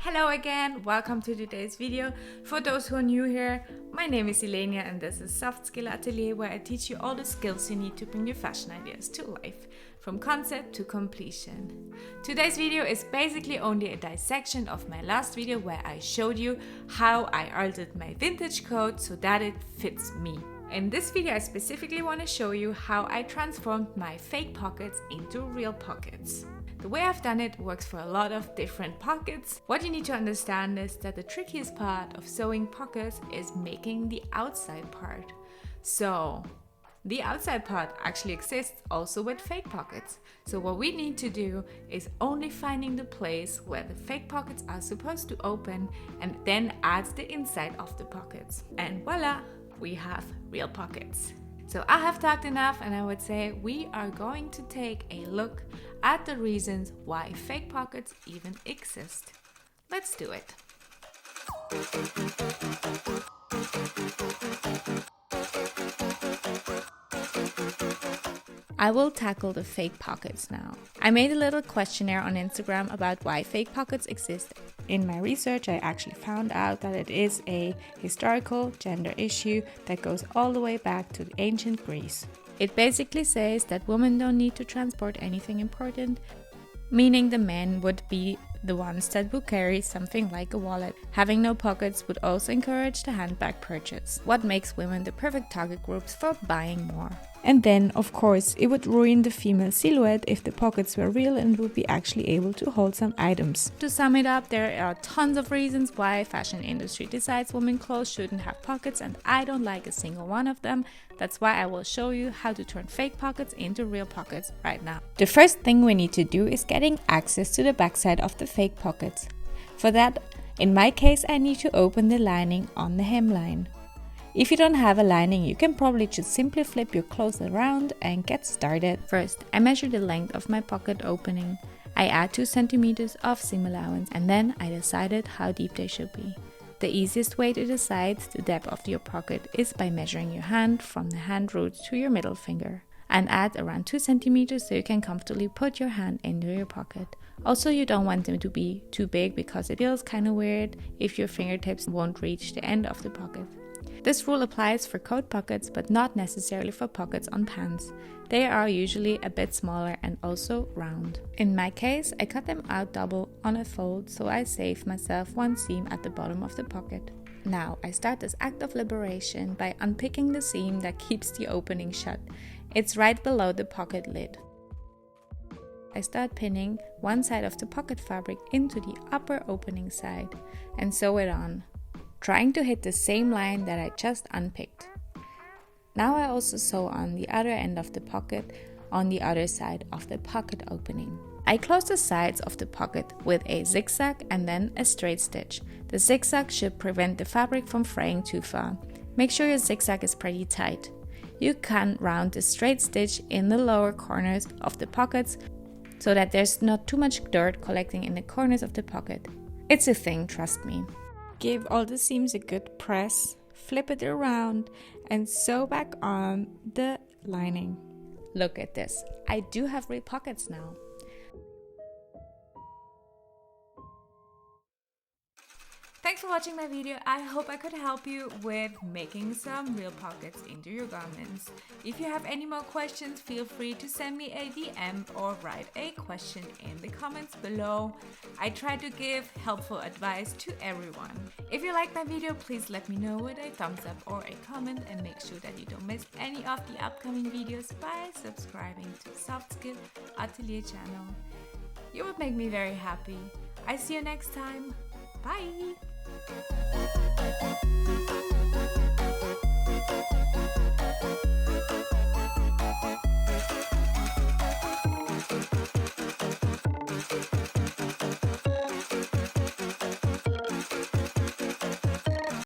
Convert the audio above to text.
Hello again, welcome to today's video. For those who are new here, my name is Elenia and this is Soft Skill Atelier, where I teach you all the skills you need to bring your fashion ideas to life, from concept to completion. Today's video is basically only a dissection of my last video where I showed you how I altered my vintage coat so that it fits me. In this video I specifically want to show you how I transformed my fake pockets into real pockets. The way I've done it works for a lot of different pockets. What you need to understand is that the trickiest part of sewing pockets is making the outside part. So the outside part actually exists also with fake pockets. So what we need to do is only finding the place where the fake pockets are supposed to open and then add the inside of the pockets. And voila, we have real pockets. So I have talked enough, and I would say we are going to take a look at the reasons why fake pockets even exist. Let's do it. I will tackle the fake pockets now. I made a little questionnaire on Instagram about why fake pockets exist. In my research, I actually found out that it is a historical gender issue that goes all the way back to ancient Greece. It basically says that women don't need to transport anything important, meaning the men would be the ones that would carry something like a wallet. Having no pockets would also encourage the handbag purchase, what makes women the perfect target groups for buying more. And then, of course, it would ruin the female silhouette if the pockets were real and would be actually able to hold some items. To sum it up, there are tons of reasons why fashion industry decides women's clothes shouldn't have pockets, and I don't like a single one of them. That's why I will show you how to turn fake pockets into real pockets right now. The first thing we need to do is getting access to the backside of the fake pockets. For that, in my case, I need to open the lining on the hemline. If you don't have a lining, you can probably just simply flip your clothes around and get started. First, I measure the length of my pocket opening. I add 2 centimeters of seam allowance, and then I decided how deep they should be. The easiest way to decide the depth of your pocket is by measuring your hand from the hand root to your middle finger, and add around 2 centimeters so you can comfortably put your hand into your pocket. Also, you don't want them to be too big because it feels kind of weird if your fingertips won't reach the end of the pocket. This rule applies for coat pockets, but not necessarily for pockets on pants. They are usually a bit smaller and also round. In my case, I cut them out double on a fold, so I save myself one seam at the bottom of the pocket. Now, I start this act of liberation by unpicking the seam that keeps the opening shut. It's right below the pocket lid. I start pinning one side of the pocket fabric into the upper opening side and sew it on, trying to hit the same line that I just unpicked. Now I also sew on the other end of the pocket on the other side of the pocket opening. I close the sides of the pocket with a zigzag and then a straight stitch. The zigzag should prevent the fabric from fraying too far. Make sure your zigzag is pretty tight. You can round the straight stitch in the lower corners of the pockets so that there's not too much dirt collecting in the corners of the pocket. It's a thing, trust me. Give all the seams a good press, flip it around, and sew back on the lining. Look at this, I do have real pockets now. Thanks for watching my video. I hope I could help you with making some real pockets into your garments. If you have any more questions, feel free to send me a DM or write a question in the comments below. I try to give helpful advice to everyone. If you like my video, please let me know with a thumbs up or a comment, and make sure that you don't miss any of the upcoming videos by subscribing to Soft Skill Atelier channel. You would make me very happy. I see you next time. Bye! Thank you.